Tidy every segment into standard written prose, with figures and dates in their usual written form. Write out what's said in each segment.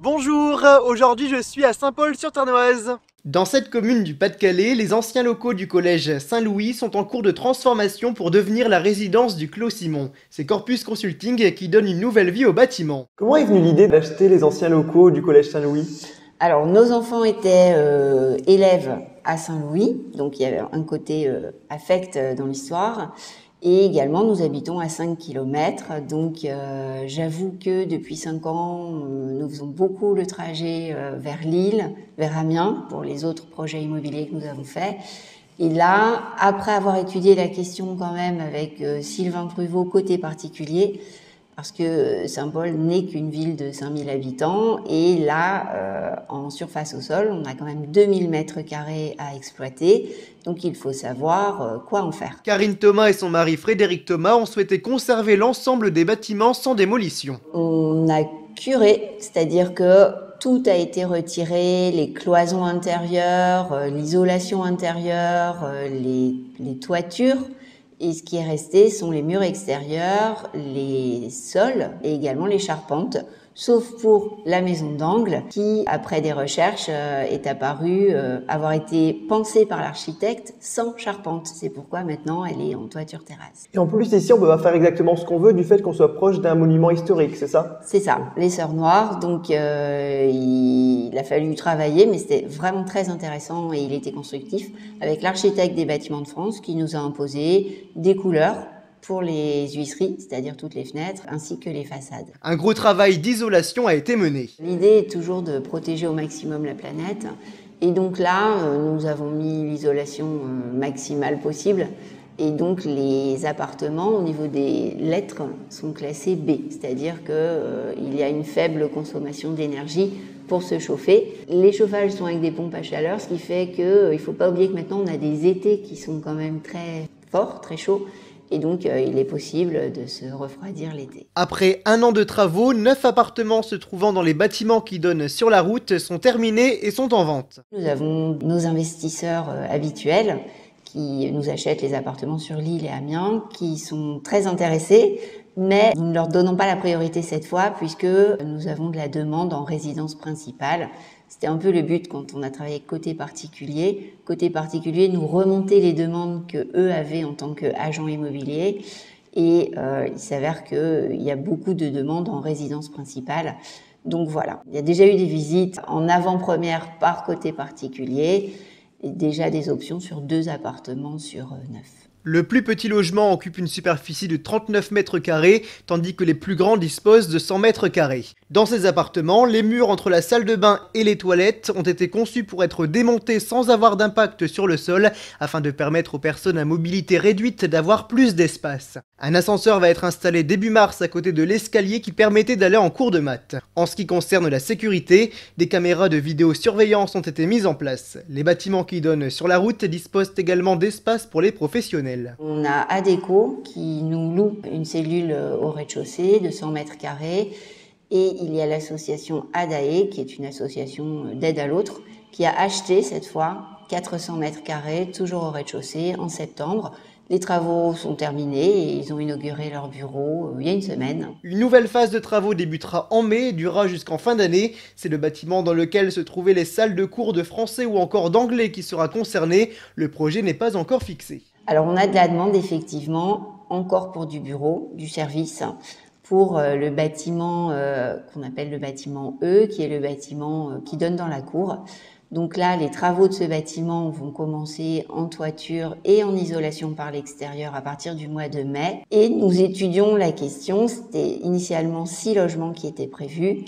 Bonjour, aujourd'hui je suis à Saint-Paul-sur-Ternoise. Dans cette commune du Pas-de-Calais, les anciens locaux du collège Saint-Louis sont en cours de transformation pour devenir la résidence du Clos Simon. C'est Corpus Consulting qui donne une nouvelle vie au bâtiment. Comment est venue l'idée d'acheter les anciens locaux du collège Saint-Louis ? Alors, nos enfants étaient élèves à Saint-Louis, donc il y avait un côté affect dans l'histoire. Et également, nous habitons à 5 km. Donc, j'avoue que depuis 5 ans, nous faisons beaucoup le trajet vers Lille, vers Amiens, pour les autres projets immobiliers que nous avons faits. Et là, après avoir étudié la question quand même avec Sylvain Pruvot, côté particulier, parce que Saint-Paul n'est qu'une ville de 5000 habitants. Et là, en surface au sol, on a quand même 2000 mètres carrés à exploiter. Donc, il faut savoir quoi en faire. Karine Thomas et son mari Frédéric Thomas ont souhaité conserver l'ensemble des bâtiments sans démolition. On a curé, c'est-à-dire que tout a été retiré, les cloisons intérieures, l'isolation intérieure, les toitures. Et ce qui est resté sont les murs extérieurs, les sols et également les charpentes, sauf pour la maison d'angle qui, après des recherches, est apparue avoir été pensée par l'architecte sans charpente. C'est pourquoi maintenant elle est en toiture terrasse. Et en plus ici, on peut pas faire exactement ce qu'on veut du fait qu'on soit proche d'un monument historique, c'est ça ? C'est ça, les Sœurs Noires. Donc il a fallu travailler, mais c'était vraiment très intéressant et il était constructif avec l'architecte des bâtiments de France qui nous a imposé des couleurs pour les huisseries, c'est-à-dire toutes les fenêtres, ainsi que les façades. Un gros travail d'isolation a été mené. L'idée est toujours de protéger au maximum la planète. Et donc là, nous avons mis l'isolation maximale possible. Et donc les appartements, au niveau des lettres, sont classés B, c'est-à-dire qu'il y a une faible consommation d'énergie pour se chauffer. Les chauffages sont avec des pompes à chaleur, ce qui fait qu'il ne faut pas oublier que maintenant on a des étés qui sont quand même très forts, très chauds. Et donc, il est possible de se refroidir l'été. Après un an de travaux, 9 appartements se trouvant dans les bâtiments qui donnent sur la route sont terminés et sont en vente. Nous avons nos investisseurs habituels qui nous achètent les appartements sur Lille et Amiens, qui sont très intéressés, mais nous ne leur donnons pas la priorité cette fois puisque nous avons de la demande en résidence principale. C'était un peu le but quand on a travaillé côté particulier. Côté particulier, nous remonter les demandes que eux avaient en tant qu'agents immobiliers. Et il s'avère qu'il y a beaucoup de demandes en résidence principale. Donc voilà, il y a déjà eu des visites en avant-première par côté particulier et déjà des options sur 2 appartements sur 9. Le plus petit logement occupe une superficie de 39 mètres carrés, tandis que les plus grands disposent de 100 mètres carrés. Dans ces appartements, les murs entre la salle de bain et les toilettes ont été conçus pour être démontés sans avoir d'impact sur le sol, afin de permettre aux personnes à mobilité réduite d'avoir plus d'espace. Un ascenseur va être installé début mars à côté de l'escalier qui permettait d'aller en cours de maths. En ce qui concerne la sécurité, des caméras de vidéosurveillance ont été mises en place. Les bâtiments qui donnent sur la route disposent également d'espace pour les professionnels. On a Adéco qui nous loue une cellule au rez-de-chaussée de 100 mètres carrés et il y a l'association ADAE qui est une association d'aide à l'autre qui a acheté cette fois 400 mètres carrés toujours au rez-de-chaussée en septembre. Les travaux sont terminés et ils ont inauguré leur bureau il y a une semaine. Une nouvelle phase de travaux débutera en mai et durera jusqu'en fin d'année. C'est le bâtiment dans lequel se trouvaient les salles de cours de français ou encore d'anglais qui sera concerné. Le projet n'est pas encore fixé. Alors on a de la demande effectivement encore pour du bureau, du service, pour le bâtiment qu'on appelle le bâtiment E, qui est le bâtiment qui donne dans la cour. Donc là, les travaux de ce bâtiment vont commencer en toiture et en isolation par l'extérieur à partir du mois de mai. Et nous étudions la question, c'était initialement 6 logements qui étaient prévus.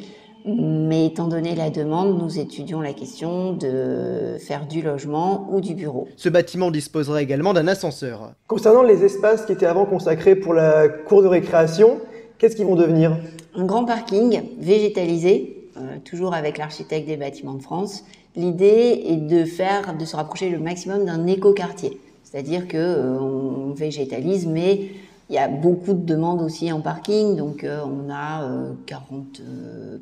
Mais étant donné la demande, nous étudions la question de faire du logement ou du bureau. Ce bâtiment disposera également d'un ascenseur. Concernant les espaces qui étaient avant consacrés pour la cour de récréation, qu'est-ce qu'ils vont devenir ? Un grand parking végétalisé, toujours avec l'architecte des bâtiments de France. L'idée est de se rapprocher le maximum d'un écoquartier. C'est-à-dire qu'on végétalise, mais il y a beaucoup de demandes aussi en parking, donc on a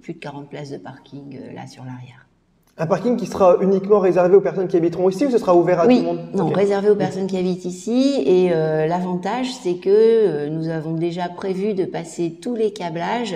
plus de 40 places de parking là sur l'arrière. Un parking qui sera uniquement réservé aux personnes qui habiteront ici ou ce sera ouvert à tout le monde ? Non, Okay. Réservé aux personnes qui habitent ici. Et l'avantage, c'est que nous avons déjà prévu de passer tous les câblages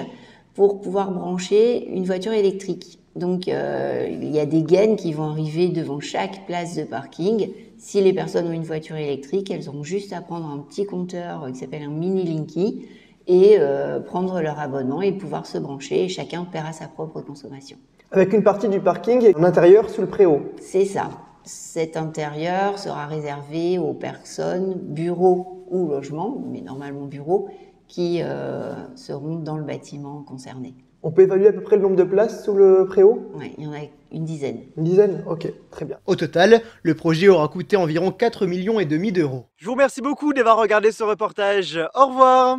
pour pouvoir brancher une voiture électrique. Donc, il y a des gaines qui vont arriver devant chaque place de parking. Si les personnes ont une voiture électrique, elles auront juste à prendre un petit compteur qui s'appelle un mini Linky et prendre leur abonnement et pouvoir se brancher. Et chacun paiera sa propre consommation. Avec une partie du parking en intérieur sous le préau. C'est ça. Cet intérieur sera réservé aux personnes, bureaux ou logements, mais normalement bureaux, qui seront dans le bâtiment concerné. On peut évaluer à peu près le nombre de places sous le préau? Oui, il y en a une dizaine. Une dizaine? Ok, très bien. Au total, le projet aura coûté environ 4,5 millions d'euros. Je vous remercie beaucoup d'avoir regardé ce reportage. Au revoir.